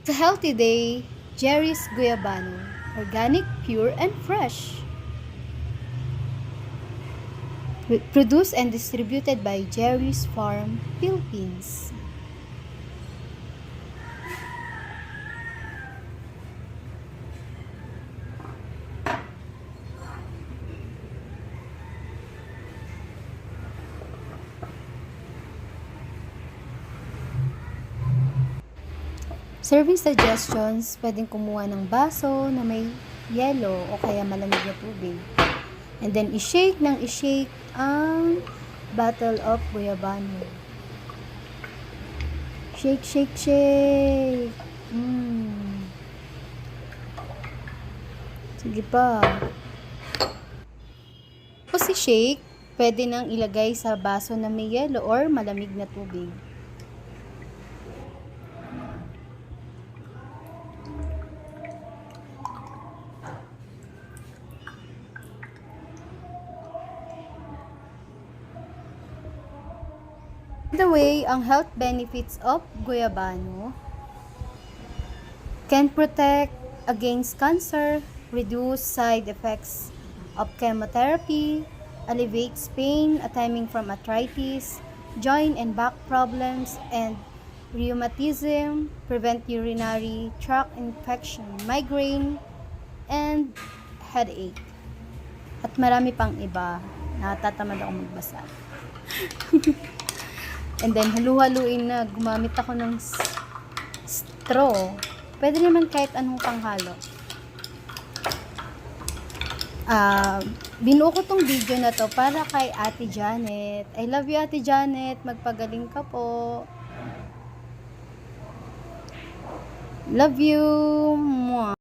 It's a healthy day. Jerry's Guyabano. Organic, pure, and fresh. Produced and distributed by Jerry's Farm, Philippines. Serving suggestions, pwedeng kumuha ng baso na may yelo o kaya malamig na tubig. And then, i-shake ng i-shake ang bottle of Guyabano. Shake, shake, shake! Sige pa. Tapos i-shake, pwede nang ilagay sa baso na may yelo or malamig na tubig. By the way, ang health benefits of Guyabano can protect against cancer, reduce side effects of chemotherapy, alleviates pain stemming from arthritis, joint and back problems, and rheumatism, prevent urinary tract infection, migraine, and headache. At marami pang iba. Natatamad ako magbasa. And then, halu-haluin na. Gumamit ako ng straw. Pwede naman kahit anong panghalo. Binuo ko tong video na to para kay Ate Janet. I love you, Ate Janet. Magpagaling ka po. Love you. Mwah.